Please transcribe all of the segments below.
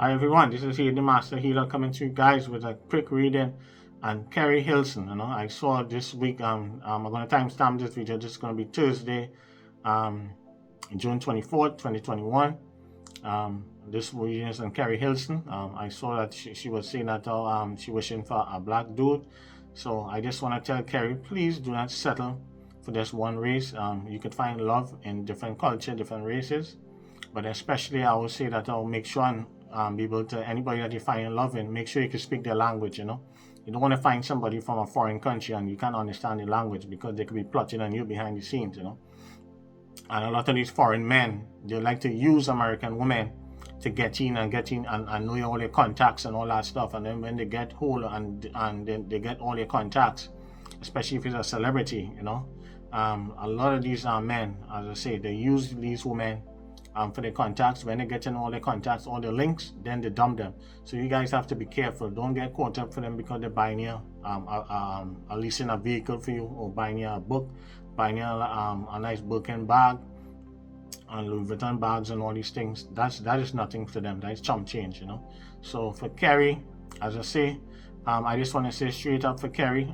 Hi everyone, this is here the Master Healer coming to you guys with a quick reading on Keri Hilson. I saw this week. I'm gonna timestamp this video. This is gonna be Thursday, June 24th, 2021. This reading is on Keri Hilson. I saw that she was saying that she wishing for a black dude. So I just want to tell Keri, please do not settle for just one race. You could find love in different culture, different races, but especially I would say that I'll make sure and be able to, anybody that you find in love in, make sure you can speak their language. You don't want to find somebody from a foreign country and you can't understand the language, because they could be plotting on you behind the scenes. And a lot of these foreign men, they like to use American women to get in and know all their contacts and all that stuff. And then when they get hold and then they get all their contacts, especially if it's a celebrity, a lot of these men, as I say, they use these women for their contacts. When they get in all their contacts, all the links, then they dump them. So you guys have to be careful. Don't get caught up for them because they're buying you, leasing a vehicle for you, or buying you a book, buying you a nice Birkin bag and Louis Vuitton bags and all these things. That is nothing for them. That is chump change, So for Keri, as I say, I just want to say straight up for Keri,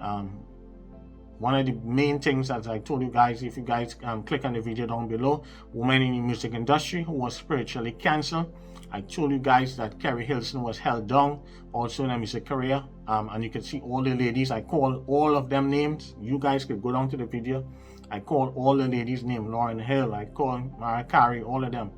one of the main things, as I told you guys, if you guys click on the video down below, women in the music industry who was spiritually cancelled. I told you guys that Keri Hilson was held down also in her music career, and you can see all the ladies. I call all of them names. You guys could go down to the video. I call all the ladies' names. Lauren Hill, I call Mariah Carey, all of them.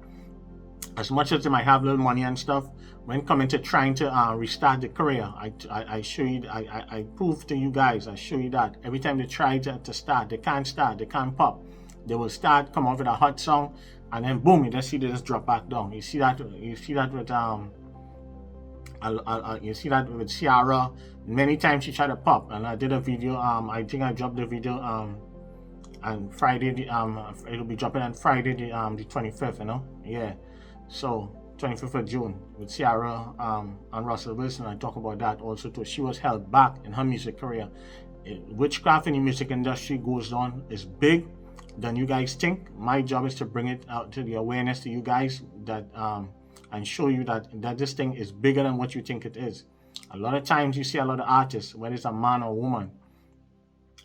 As much as they might have little money and stuff, when coming to trying to restart the career, I show you, I prove to you guys, I show you that every time they try to start, they can't start, they can't pop. They will start, come out with a hot song, and then boom, you just see they just drop back down. You see that with you see that with Ciara. Many times she tried to pop, and I did a video. I think I dropped the video on Friday. It'll be dropping on Friday, the 25th. Yeah. So 25th of June with Ciara and Russell Wilson. I talk about that also too. She was held back in her music career. Witchcraft in the music industry goes on is big than you guys think. My job is to bring it out to the awareness to you guys, that and show you that this thing is bigger than what you think it is. A lot of times you see a lot of artists, whether it's a man or a woman,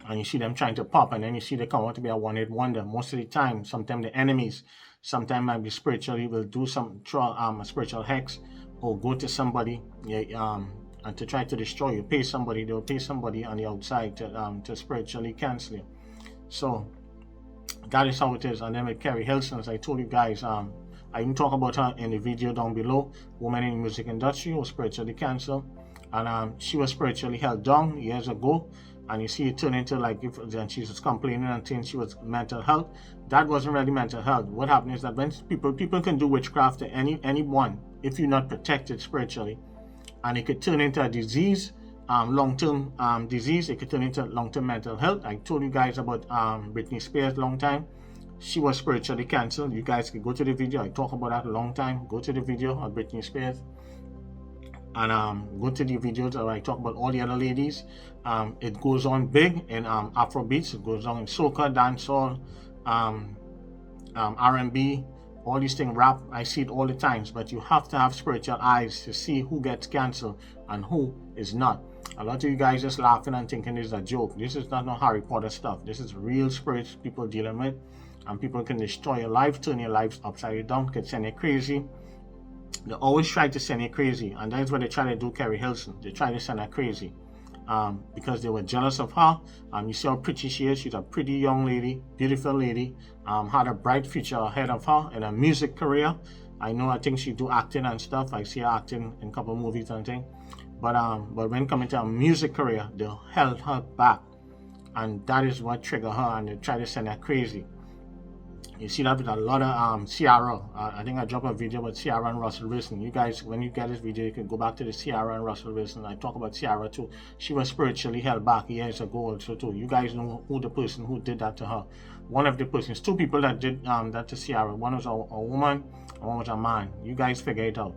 and you see them trying to pop, and then you see they come out to be a one-hit wonder. Most of the time, sometimes the enemies, sometimes might be spiritually, will do some a spiritual hex, or go to somebody and to try to destroy you. They'll pay somebody on the outside to spiritually cancel you. So that is how it is. And then with Keri Hilson, as I told you guys, I even talk about her in the video down below. Woman in the music industry was spiritually cancelled, and she was spiritually held down years ago. And you see it turn into like, then she was complaining and saying she was mental health. That wasn't really mental health. What happened is that when people can do witchcraft to anyone if you're not protected spiritually, and it could turn into a disease, long-term disease. It could turn into long-term mental health. I told you guys about Britney Spears long time. She was spiritually cancelled. You guys could go to the video. I talk about that a long time. Go to the video of Britney Spears. And go to the videos where I talk about all the other ladies. It goes on big in Afrobeats. It goes on in soca, dancehall, R&B, all these things, rap. I see it all the times. But you have to have spiritual eyes to see who gets cancelled and who is not. A lot of you guys just laughing and thinking this is a joke. This is not no Harry Potter stuff. This is real spirits people dealing with, and people can destroy your life, turn your lives upside down, can send you crazy. They always try to send you crazy, and that's what they try to do Keri Hilson. They try to send her crazy because they were jealous of her. You see how pretty she is. She's a pretty young lady, beautiful lady, had a bright future ahead of her in a music career. I think she do acting and stuff. I see her acting in a couple of movies and things. But when coming to a music career, they held her back, and that is what triggered her, and they try to send her crazy. You see that with a lot of Ciara. I think I dropped a video about Ciara and Russell Wilson. You guys, when you get this video, you can go back to the Ciara and Russell Wilson. I talk about Ciara too. She was spiritually held back years ago also too. You guys know who the person who did that to her. One of the persons, two people that did that to Ciara. One was a woman, and one was a man. You guys figure it out.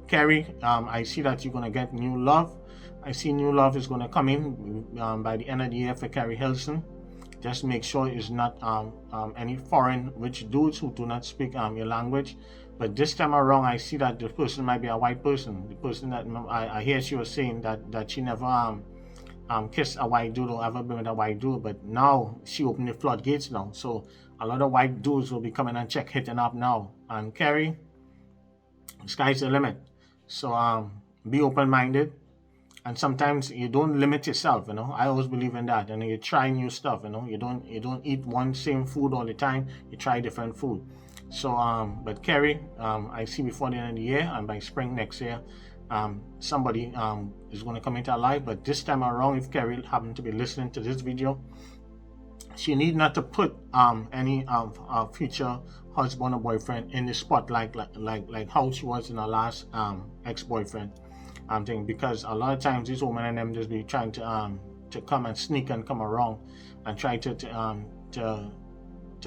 Keri, I see that you're gonna get new love. I see new love is gonna come in by the end of the year for Keri Hilson. Just make sure it's not any foreign witch dudes who do not speak your language. But this time around, I see that the person might be a white person. The person that I hear she was saying that she never kissed a white dude or ever been with a white dude, but now she opened the floodgates now. So a lot of white dudes will be coming and hitting up now. And Keri, the sky's the limit. So be open-minded. And sometimes you don't limit yourself, you know. I always believe in that. And you try new stuff, you know. You don't eat one same food all the time. You try different food. So but Keri, I see before the end of the year and by spring next year, somebody is going to come into our life. But this time around, if Keri happened to be listening to this video, she need not to put any future husband or boyfriend in the spotlight like how she was in her last ex-boyfriend. Thing, because a lot of times these women and them just be trying to come and sneak and come around and try to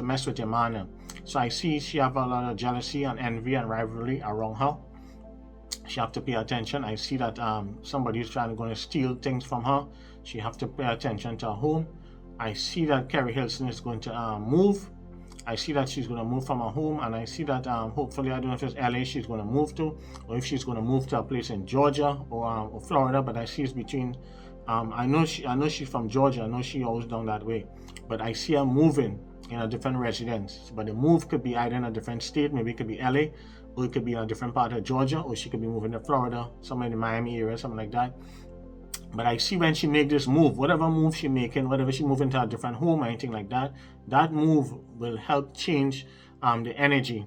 mess with your man. So I see she have a lot of jealousy and envy and rivalry around her. She have to pay attention. I see that somebody is going to steal things from her. She have to pay attention to her home. I see that Keri Hilson is going to move. I see that she's going to move from her home, and I see that hopefully, I don't know if it's LA she's going to move to, or if she's going to move to a place in Georgia or Florida, but I see it's between, I know she's from Georgia. I know she always done that way, but I see her moving in a different residence. But the move could be either in a different state, maybe it could be LA, or it could be in a different part of Georgia, or she could be moving to Florida, somewhere in the Miami area, something like that. But I see when she make this move, whatever move she making, whatever she move into a different home or anything like that, that move will help change the energy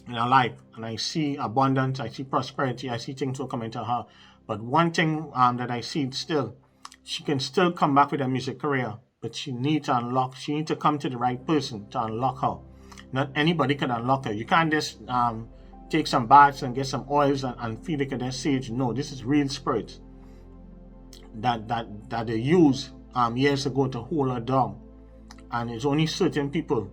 in her life. And I see abundance, I see prosperity, I see things will come into her. But one thing that I see still, she can still come back with a music career, but she needs to unlock, she needs to come to the right person to unlock her. Not anybody can unlock her. You can't just take some baths and get some oils and feel like a sage. No, this is real spirits that they use years ago to hold her down, and it's only certain people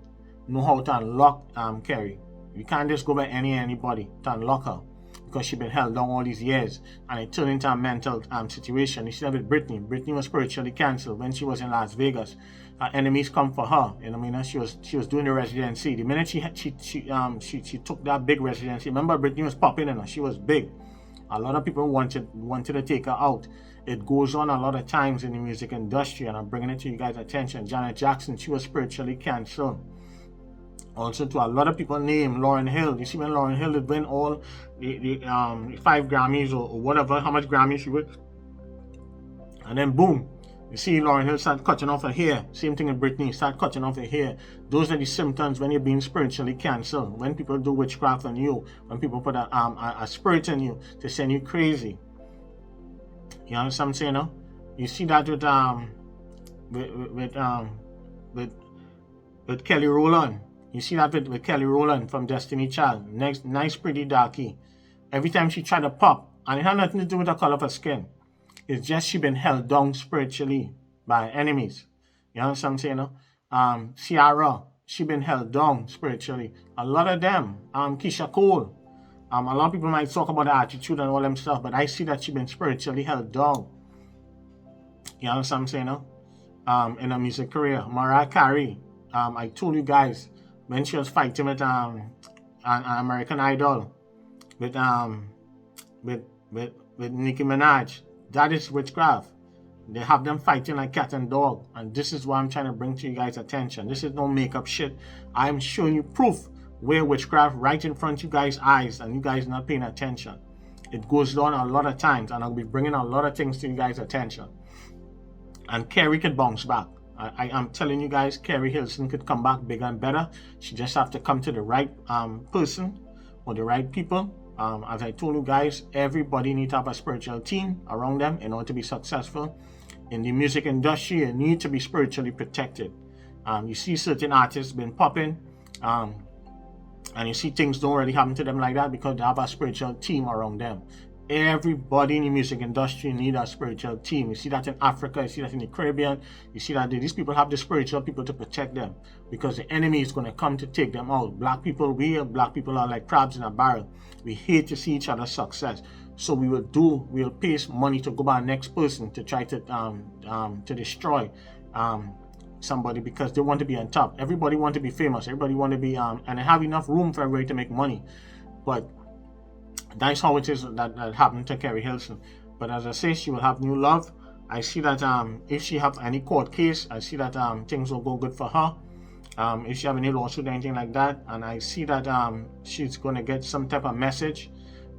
know how to unlock Keri. You can't just go by anybody to unlock her, because she's been held down all these years, and it turned into a mental situation. You see that with Britney. Britney was spiritually cancelled when she was in Las Vegas. Her enemies come for her. You know what I mean? She was doing the residency. The minute she took that big residency, remember Britney was popping in her. She was big. A lot of people wanted to take her out. It goes on a lot of times in the music industry, and I'm bringing it to you guys' attention. Janet Jackson, she was spiritually cancelled. Also, to a lot of people named Lauryn Hill. You see, when Lauryn Hill did win all the 5 Grammys or whatever, how much Grammys she won, and then boom, you see Lauryn Hill start cutting off her hair. Same thing with Britney, start cutting off her hair. Those are the symptoms when you're being spiritually cancelled. When people do witchcraft on you, when people put a spirit in you to send you crazy. You understand what I'm saying? No? You see that with Kelly Rowland. You see that with Kelly Rowland from Destiny Child. Nice, pretty darky. Every time she tried to pop, and it had nothing to do with the color of her skin. It's just she been held down spiritually by enemies. You understand what I'm saying? No? Ciara, she been held down spiritually. A lot of them. Keisha Cole. A lot of people might talk about the attitude and all them stuff, but I see that she been spiritually held down. You understand what I'm saying? No? In her music career. Mariah Carey. I told you guys when she was fighting with an American Idol with Nicki Minaj. That is witchcraft. They have them fighting like cat and dog, and this is what I'm trying to bring to you guys' attention. This is no makeup shit. I'm showing you proof where witchcraft right in front of you guys' eyes, and you guys not paying attention. It goes down a lot of times, and I'll be bringing a lot of things to you guys' attention. And Keri could bounce back. I am telling you guys, Keri Hilson could come back bigger and better. She just have to come to the right person or the right people. As I told you guys, everybody needs to have a spiritual team around them in order to be successful. In the music industry, you need to be spiritually protected. You see certain artists been popping, and you see things don't really happen to them like that because they have a spiritual team around them. Everybody in the music industry need a spiritual team. You see that in Africa, you see that in the Caribbean, you see that these people have the spiritual people to protect them, because the enemy is going to come to take them out. Black people are like crabs in a barrel. We hate to see each other's success. So we'll pay money to go by the next person to try to destroy somebody, because they want to be on top. Everybody want to be famous. Everybody want to be and have enough room for everybody to make money. But that's how it is that happened to Keri Hilson. But as I say, she will have new love. I see that if she have any court case, I see that things will go good for her. If she have any lawsuit or anything like that, and I see that she's going to get some type of message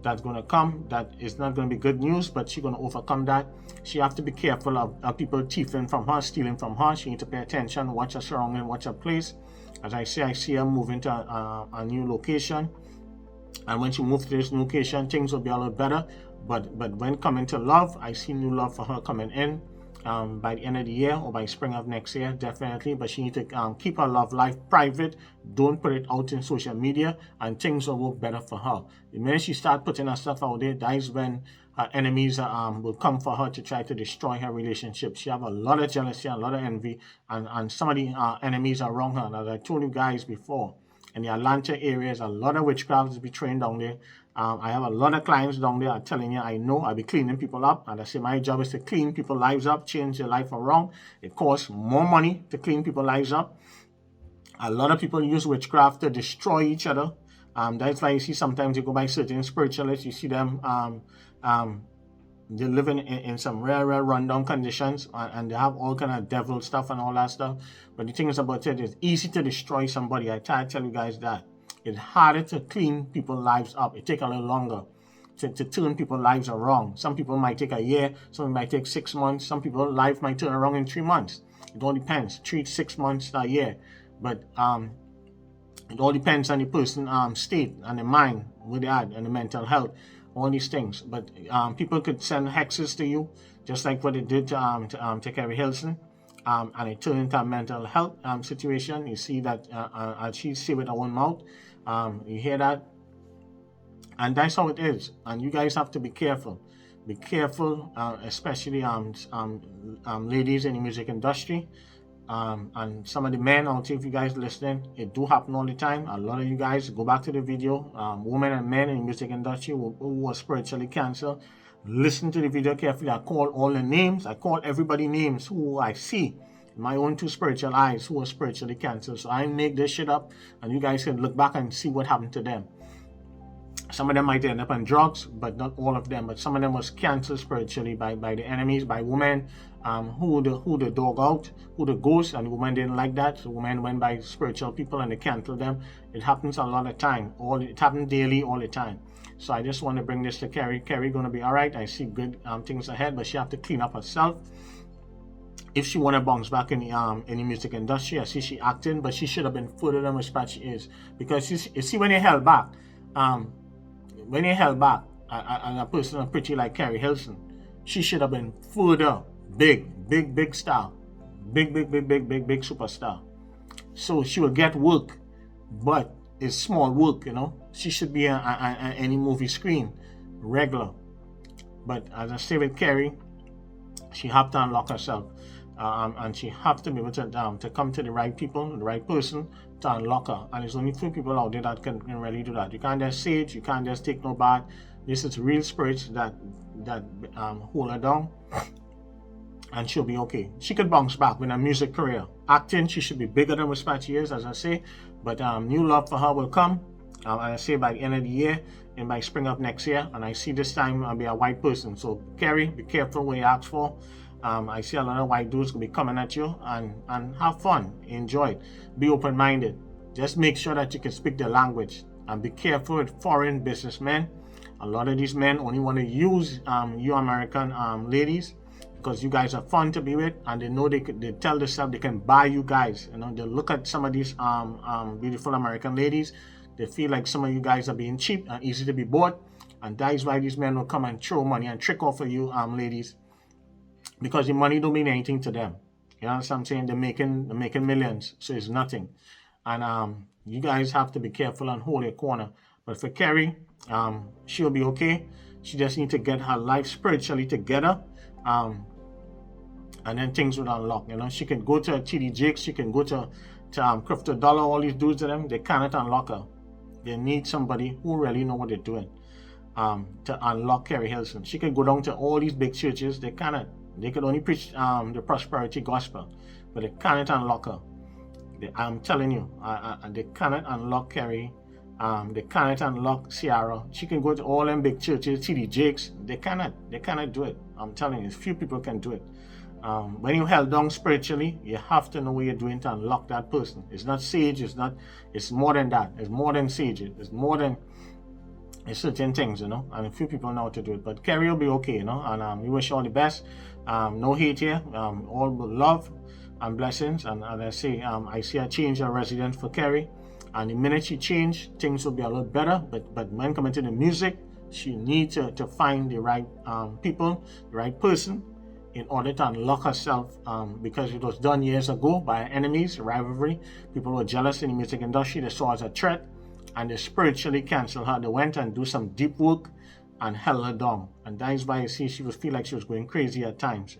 that's going to come that is not going to be good news, but she's going to overcome that. She have to be careful of people thieving from her, stealing from her. She need to pay attention, watch her surrounding, watch her place. As I say, I see her moving to a new location, and when she moves to this new location, things will be a lot better. But when coming to love, I see new love for her coming in by the end of the year or by spring of next year, definitely. But she need to keep her love life private. Don't put it out in social media, and things will work better for her. The minute she start putting her stuff out there, that is when her enemies will come for her to try to destroy her relationship. She have a lot of jealousy, a lot of envy, and some of the enemies are around her. And as I told you guys before, in the Atlanta areas, a lot of witchcraft is being trained down there. I have a lot of clients down there. I'm telling you, I know I'll be cleaning people up. And I say my job is to clean people's lives up, change their life around. It costs more money to clean people's lives up. A lot of people use witchcraft to destroy each other. That's why you see sometimes you go by certain spiritualists, you see them they're living in some rare rundown conditions, and they have all kind of devil stuff and all that stuff. But the thing is about it, it's easy to destroy somebody. I try to tell you guys that. It's harder to clean people's lives up. It takes a little longer to turn people's lives around. Some people might take a year, some might take 6 months, some people's life might turn around in 3 months. It all depends, 3 to 6 months, a year. But it all depends on the person's state and the mind, where they are, and the mental health, all these things. But people could send hexes to you, just like what they did to Keri Hilson. And it turned into a mental health situation. You see that she say with her own mouth. You hear that? And that's how it is. And you guys have to be careful. Be careful, especially ladies in the music industry. And some of the men out there, if you guys listening, it do happen all the time. A lot of you guys, go back to the video, women and men in the music industry who are spiritually cancer. Listen to the video carefully. I call all the names. I call everybody names who I see in my own 2 spiritual eyes who are spiritually cancer. So I make this shit up, and you guys can look back and see what happened to them. Some of them might end up on drugs, but not all of them. But some of them was cancer spiritually by the enemies, by women who the dog out, who the ghost, and the woman didn't like that. So women went by spiritual people and they canceled them. It happens a lot of time. It happens daily, all the time. So I just want to bring this to Keri. Keri gonna be all right. I see good things ahead, but she have to clean up herself. If she want to bounce back in the music industry, I see she acting, but she should have been further than what she is. Because you see when they held back, and a person pretty like Keri Hilson, she should have been further, big star, big superstar. So she will get work, but it's small work, you know. She should be on any movie screen, regular. But as I say with Keri, she have to unlock herself, and she have to be able to come to the right people, the right person to unlock her. And there's only few people out there that can really do that. You can't just say it, you can't just take no bath. This is real spirits that hold her down, and she'll be okay. She could bounce back with her music career. Acting, she should be bigger than what she is, as I say. But new love for her will come, and I say by the end of the year and by spring of next year. And I see this time I'll be a white person. So Keri, be careful what you ask for. I see a lot of white dudes will be coming at you, and have fun, enjoy it, be open-minded. Just make sure that you can speak the language, and be careful with foreign businessmen. A lot of these men only want to use you American ladies, because you guys are fun to be with, and they know they tell themselves they can buy you guys. You know, they look at some of these beautiful American ladies, they feel like some of you guys are being cheap and easy to be bought, and that is why these men will come and throw money and trick off of you ladies, because the money don't mean anything to them. You know what I'm saying? They're making millions, so it's nothing. And you guys have to be careful and hold your corner. But for Keri, she'll be okay. She just needs to get her life spiritually together. And then things will unlock. You know, she can go to TD Jakes, she can go to Crypto Dollar, all these dudes to them, they cannot unlock her. They need somebody who really know what they're doing to unlock Keri Hilson. She can go down to all these big churches, they cannot. They could only preach the prosperity gospel, but they cannot unlock her. I'm telling you, they cannot unlock Keri They cannot unlock Ciara. She can go to all them big churches, TD Jakes. They cannot do it. I'm telling you, few people can do it. When you're held down spiritually, you have to know what you're doing to unlock that person. It's not sage, it's more than that. It's more than sage. It's more than certain things, and a few people know how to do it. But Keri will be okay, and we wish you all the best. No hate here, all love and blessings. And as I say, I see a change of residence for Keri. And the minute she change, things will be a lot better. But when coming to the music, she needs to find the right people, the right person, in order to unlock herself, because it was done years ago by enemies, rivalry. People were jealous in the music industry. They saw her as a threat, and they spiritually canceled her. They went and do some deep work and held her down. And that is why you see she would feel like she was going crazy at times,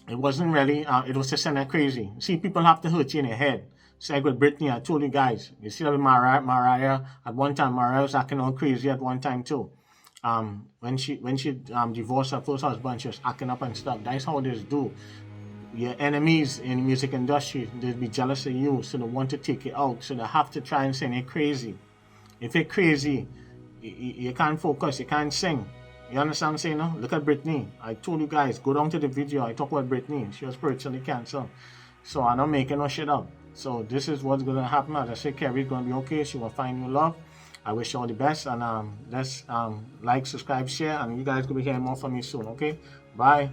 It wasn't really, it was to send her crazy. See, people have to hurt you in the head. It's like with Britney, I told you guys. You see that with Mariah, at one time, Mariah was acting all crazy at one time too. When she divorced her first husband, she was acting up and stuff. That's how they do. Your enemies in the music industry, they'll be jealous of you, so they want to take you out. So they have to try and send you crazy. If you're crazy, you can't focus, you can't sing. You understand what I'm saying now? Look at Britney. I told you guys, go down to the video. I talk about Britney. She was spiritually canceled. So I'm not making no shit up. So this is what's going to happen. As I say, Keri's going to be okay. She will find new love. I wish you all the best. And let's like, subscribe, share. And you guys will be hearing more from me soon, okay? Bye.